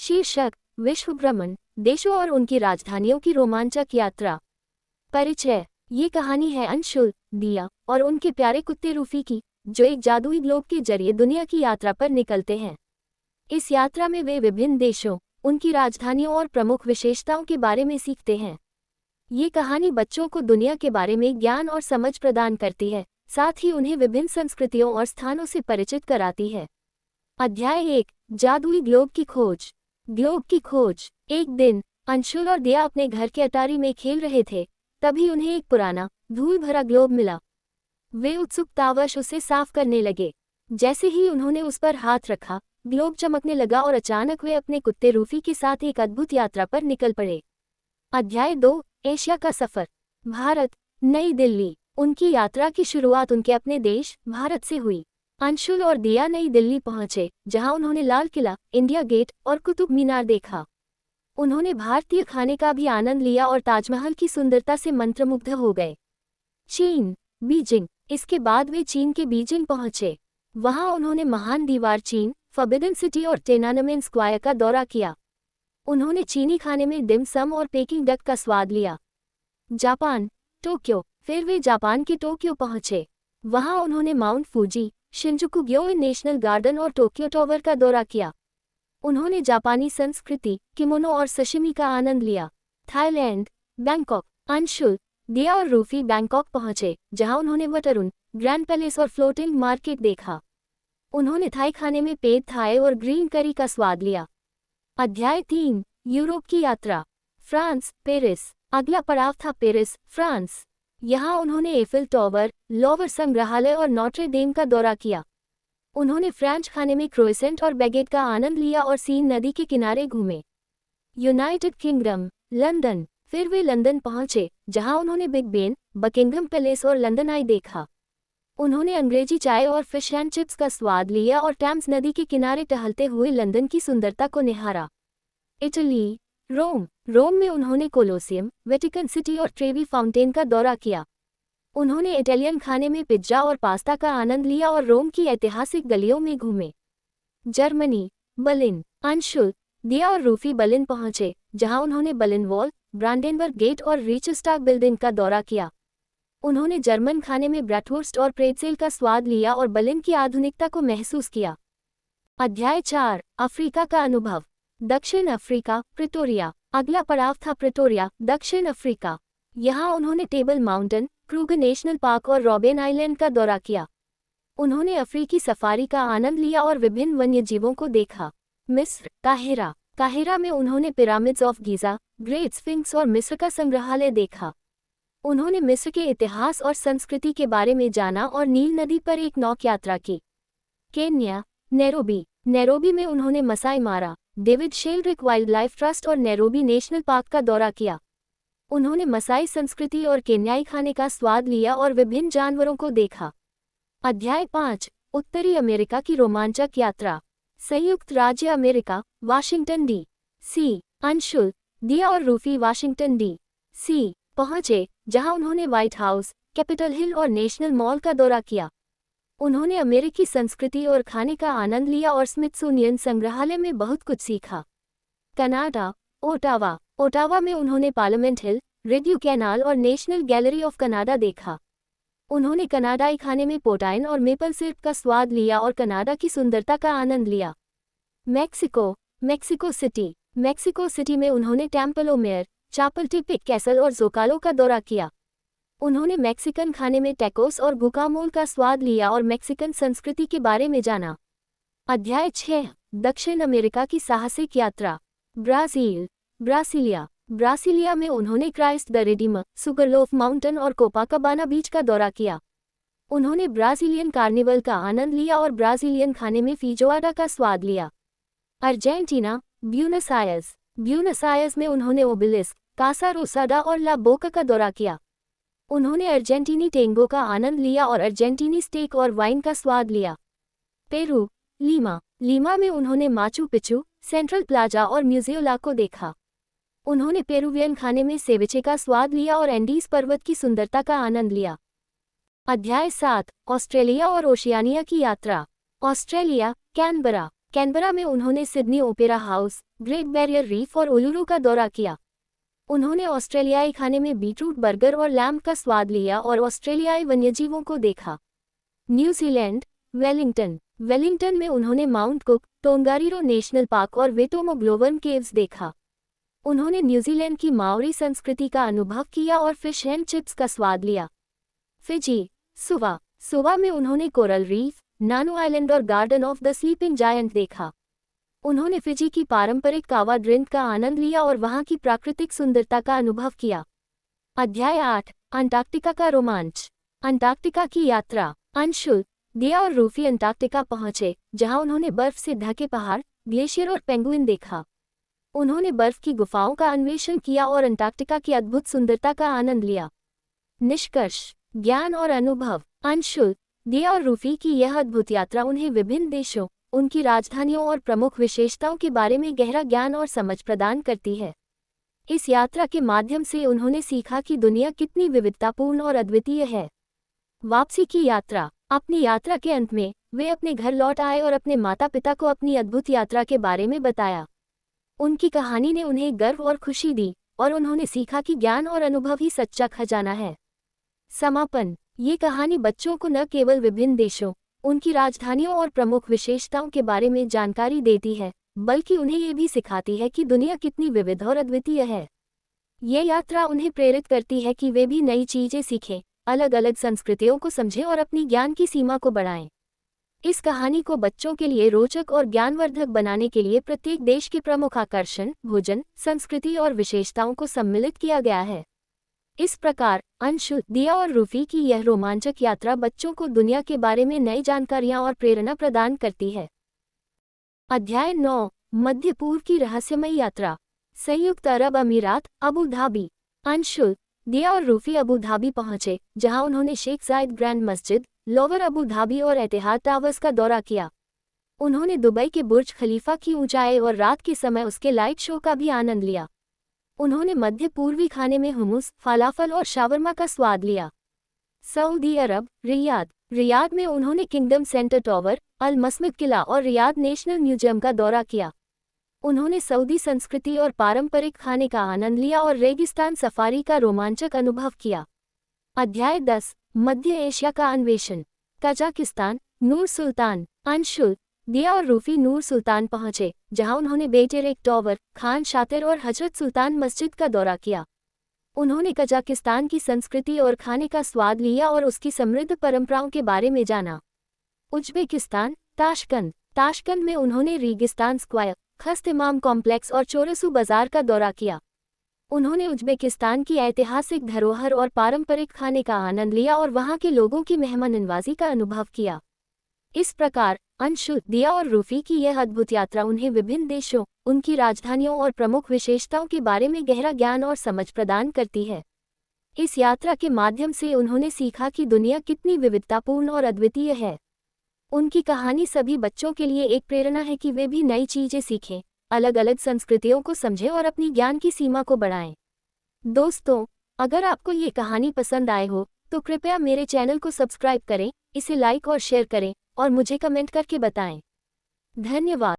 शीर्षक विश्व भ्रमण, देशों और उनकी राजधानियों की रोमांचक यात्रा। परिचय। ये कहानी है अंशुल, दिया और उनके प्यारे कुत्ते रूफी की, जो एक जादुई ग्लोब के जरिए दुनिया की यात्रा पर निकलते हैं। इस यात्रा में वे विभिन्न देशों, उनकी राजधानियों और प्रमुख विशेषताओं के बारे में सीखते हैं। ये कहानी बच्चों को दुनिया के बारे में ज्ञान और समझ प्रदान करती है, साथ ही उन्हें विभिन्न संस्कृतियों और स्थानों से परिचित कराती है। अध्याय 1, जादुई ग्लोब की खोज। ग्लोब की खोज। एक दिन अंशुल और दिया अपने घर के अटारी में खेल रहे थे, तभी उन्हें एक पुराना, धूल भरा ग्लोब मिला। वे उत्सुकतावश उसे साफ करने लगे। जैसे ही उन्होंने उस पर हाथ रखा, ग्लोब चमकने लगा और अचानक वे अपने कुत्ते रूफी के साथ एक अद्भुत यात्रा पर निकल पड़े। अध्याय 2, एशिया का सफर। भारत, नई दिल्ली। उनकी यात्रा की शुरुआत उनके अपने देश, भारत से हुई। अंशुल और दिया नई दिल्ली पहुंचे, जहां उन्होंने लाल किला, इंडिया गेट और कुतुब मीनार देखा। उन्होंने भारतीय खाने का भी आनंद लिया और ताजमहल की सुंदरता से मंत्रमुग्ध हो गए। चीन, बीजिंग। इसके बाद वे चीन के बीजिंग पहुंचे। वहां उन्होंने महान दीवार चीन, फॉरबिडन सिटी और टिएनानमेन स्क्वायर का दौरा किया। उन्होंने चीनी खाने में डिम सम और पेकिंग डक का स्वाद लिया। Japan, Tokyo. फिर वे जापान के टोक्यो पहुंचे। वहां उन्होंने माउंट फूजी, शिंजुकु-ग्योई नेशनल गार्डन और टोक्यो टावर का दौरा किया। उन्होंने जापानी संस्कृति, किमोनो और सशिमी का आनंद लिया। Thailand, Bangkok. अंशुल, दिया और रूफी बैंकॉक पहुंचे, जहां उन्होंने वटरुन, ग्रैंड पैलेस और फ्लोटिंग मार्केट देखा। उन्होंने थाई खाने में पेड थाई और ग्रीन करी का स्वाद लिया। अध्याय 3, यूरोप की यात्रा। France, Paris. अगला पड़ाव था पेरिस, फ्रांस। यहाँ उन्होंने एफिल टावर, लोवर संग्रहालय और नोट्रे डेम का दौरा किया। उन्होंने फ्रेंच खाने में क्रोइसेंट और बैगेट का आनंद लिया और सीन नदी के किनारे घूमे। United kingdom, London. फिर वे लंदन पहुंचे, जहां उन्होंने बिग बेन, बकिंघम पैलेस और लंदन आई देखा। उन्होंने अंग्रेजी चाय और फिश एंड चिप्स का स्वाद लिया और टेम्स नदी के किनारे टहलते हुए लंदन की सुंदरता को निहारा। इटली, रोम। रोम में उन्होंने कोलोसियम, वेटिकन सिटी और ट्रेवी फाउंटेन का दौरा किया। उन्होंने इटालियन खाने में पिज्जा और पास्ता का आनंद लिया और रोम की ऐतिहासिक गलियों में घूमे। Germany, Berlin. अंशुल, दिया और रूफी बर्लिन पहुंचे, जहां उन्होंने बर्लिन वॉल, ब्रांडेनबर्ग गेट और रीचस्टाग बिल्डिंग का दौरा किया। उन्होंने जर्मन खाने में ब्रैटवुर्स्ट और प्रेट्जेल का स्वाद लिया और बर्लिन की आधुनिकता को महसूस किया। अध्याय 4, अफ्रीका का अनुभव। दक्षिण अफ्रीका, प्रिटोरिया। अगला पड़ाव था प्रिटोरिया, दक्षिण अफ्रीका। यहाँ उन्होंने table mountain, Kruger national park और रॉबेन आइलैंड का दौरा किया। उन्होंने अफ्रीकी सफारी का आनंद लिया और विभिन्न वन्यजीवों को देखा। मिस्र, काहिरा। काहिरा में उन्होंने pyramids of Giza, great sphinx और मिस्र का संग्रहालय देखा। उन्होंने मिस्र के इतिहास और संस्कृति के बारे में जाना और नील नदी पर एक नौक यात्रा की। Kenya, Nairobi. नैरोबी में उन्होंने मसाई मारा, David Sheldrick wild life trust और नैरोबी नेशनल पार्क का दौरा किया। उन्होंने मसाई संस्कृति और केन्याई खाने का स्वाद लिया और विभिन्न जानवरों को देखा। अध्याय 5, उत्तरी अमेरिका की रोमांचक यात्रा। संयुक्त राज्य अमेरिका, वाशिंगटन डी.सी। अंशुल, दिया और रूफी वाशिंगटन डी.सी. पहुंचे, जहां उन्होंने व्हाइट हाउस, कैपिटल हिल और नेशनल मॉल का दौरा किया। उन्होंने अमेरिकी संस्कृति और खाने का आनंद लिया और स्मिथसोनियन संग्रहालय में बहुत कुछ सीखा। Canada, Ottawa. ओटावा में उन्होंने पार्लियामेंट हिल, रेडियो कैनाल और नेशनल गैलरी ऑफ कनाडा देखा। उन्होंने कनाडाई खाने में पोटाइन और मेपल सिरप का स्वाद लिया और कनाडा की सुंदरता का आनंद लिया। Mexico, Mexico city. Mexico city में उन्होंने टेम्पलो मेयर, चापल्टेपिक कैसल और जोकालो का दौरा किया। उन्होंने मैक्सिकन खाने में टैकोस और गुकामोल का स्वाद लिया और मैक्सिकन संस्कृति के बारे में जाना। अध्याय 6, दक्षिण अमेरिका की साहसिक यात्रा। Brazil, Brasilia. ब्रासीलिया में उन्होंने क्राइस्ट द रिडीमर, सुगरलोफ माउंटेन और कोपाकाबाना बीच का दौरा किया। उन्होंने ब्राजीलियन कार्निवल का आनंद लिया और ब्राजीलियन खाने में फीजोआडा का स्वाद लिया। Argentina, Buenos Aires. Buenos Aires में उन्होंने ओबेलिस्क, कासा रोसाडा और ला बोका का दौरा किया। उन्होंने अर्जेंटीनी टेंगो का आनंद लिया और अर्जेंटीनी स्टेक और वाइन का स्वाद लिया। Peru, Lima. लीमा में उन्होंने माचू पिचू, सेंट्रल प्लाजा और म्यूजियोला को देखा। उन्होंने पेरुवियन खाने में सेविचे का स्वाद लिया और एंडीज पर्वत की सुंदरता का आनंद लिया। अध्याय 7, ऑस्ट्रेलिया और ओशियानिया की यात्रा। Australia, Canberra. कैनबरा में उन्होंने Sydney opera house, great barrier reef और उलुरु का दौरा किया। उन्होंने ऑस्ट्रेलियाई खाने में बीटरूट बर्गर और लैम्ब का स्वाद लिया और ऑस्ट्रेलियाई वन्यजीवों को देखा। न्यूजीलैंड, वेलिंगटन में उन्होंने माउंट कुक, टोंगारीरो नेशनल पार्क और वेटोमो ग्लोवर्म केव्स देखा। उन्होंने न्यूजीलैंड की माओरी संस्कृति का अनुभव किया और फिश एंड चिप्स का स्वाद लिया। फिजी, सुवा में उन्होंने कोरल रीफ, नानो आइलैंड और garden of the sleeping giant देखा। उन्होंने फिजी की पारंपरिक कावा ड्रिंक का आनंद लिया और वहां की प्राकृतिक सुंदरता का अनुभव किया। अध्याय 8, अंटार्कटिका का रोमांच। अंटार्कटिका की यात्रा। अंशुल, दिया और रूफी अंटार्कटिका पहुंचे, जहां उन्होंने बर्फ से ढके पहाड़, ग्लेशियर और पेंगुइन देखा। उन्होंने बर्फ की गुफाओं का अन्वेषण किया और अंटार्कटिका की अद्भुत सुंदरता का आनंद लिया। निष्कर्ष, ज्ञान और अनुभव। अंशुल, दिया और रूफी की यह अद्भुत यात्रा उन्हें विभिन्न देशों, उनकी राजधानियों और प्रमुख विशेषताओं के बारे में गहरा ज्ञान और समझ प्रदान करती है। इस यात्रा के माध्यम से उन्होंने सीखा कि दुनिया कितनी विविधतापूर्ण और अद्वितीय है। वापसी की यात्रा। अपनी यात्रा के अंत में वे अपने घर लौट आए और अपने माता पिता को अपनी अद्भुत यात्रा के बारे में बताया। उनकी कहानी ने उन्हें गर्व और खुशी दी और उन्होंने सीखा कि ज्ञान और अनुभव ही सच्चा खजाना है। समापन। ये कहानी बच्चों को न केवल विभिन्न देशों, उनकी राजधानियों और प्रमुख विशेषताओं के बारे में जानकारी देती है, बल्कि उन्हें ये भी सिखाती है कि दुनिया कितनी विविध और अद्वितीय है। ये यात्रा उन्हें प्रेरित करती है कि वे भी नई चीजें सीखें, अलग अलग संस्कृतियों को समझें और अपनी ज्ञान की सीमा को बढ़ाएं। इस कहानी को बच्चों के लिए रोचक और ज्ञानवर्धक बनाने के लिए प्रत्येक देश के प्रमुख आकर्षण, भोजन, संस्कृति और विशेषताओं को सम्मिलित किया गया है। इस प्रकार अंशु, दिया और रूफी की यह रोमांचक यात्रा बच्चों को दुनिया के बारे में नई जानकारियां और प्रेरणा प्रदान करती है। अध्याय 9, मध्य पूर्व की रहस्यमयी यात्रा। संयुक्त अरब अमीरात, अबू धाबी। अंशु, दिया और रूफी अबू धाबी पहुंचे, जहां उन्होंने शेख जायद ग्रैंड मस्जिद, लोवर अबू धाबी और एतिहाद टावर्स का दौरा किया। उन्होंने दुबई के बुर्ज खलीफा की ऊंचाई और रात के समय उसके लाइट शो का भी आनंद लिया। उन्होंने मध्य पूर्वी खाने में हुमुस, फालाफल और शावरमा का स्वाद लिया। सऊदी अरब, रियाद में उन्होंने किंगडम सेंटर टावर, अल मस्जिद किला और रियाद नेशनल म्यूजियम का दौरा किया। उन्होंने सऊदी संस्कृति और पारंपरिक खाने का आनंद लिया और रेगिस्तान सफारी का रोमांचक अनुभव किया। अध्याय 10, मध्य एशिया का अन्वेषण। कजाकिस्तान, नूर सुल्तान। अंशुल, दिया और रूफी नूर सुल्तान पहुंचे, जहां उन्होंने बेटेरेक टावर, खान शातिर और हजरत सुल्तान मस्जिद का दौरा किया। उन्होंने कजाकिस्तान की संस्कृति और खाने का स्वाद लिया और उसकी समृद्ध परंपराओं के बारे में जाना। उज्बेकिस्तान, ताशकंद में उन्होंने रेगिस्तान स्क्वायर, खस्त इमाम कॉम्प्लेक्स और चोरसू बाजार का दौरा किया। उन्होंने उज्बेकिस्तान की ऐतिहासिक धरोहर और पारंपरिक खाने का आनंद लिया और वहां के लोगों की मेहमाननवाजी का अनुभव किया। इस प्रकार अंशु, दिया और रूफी की यह अद्भुत यात्रा उन्हें विभिन्न देशों, उनकी राजधानियों और प्रमुख विशेषताओं के बारे में गहरा ज्ञान और समझ प्रदान करती है। इस यात्रा के माध्यम से उन्होंने सीखा कि दुनिया कितनी विविधतापूर्ण और अद्वितीय है। उनकी कहानी सभी बच्चों के लिए एक प्रेरणा है कि वे भी नई चीजें सीखें, अलग अलग संस्कृतियों को समझें और अपनी ज्ञान की सीमा को बढ़ाएं। दोस्तों, अगर आपको ये कहानी पसंद आए हो तो कृपया मेरे चैनल को सब्सक्राइब करें, इसे लाइक और शेयर करें और मुझे कमेंट करके बताएं। धन्यवाद।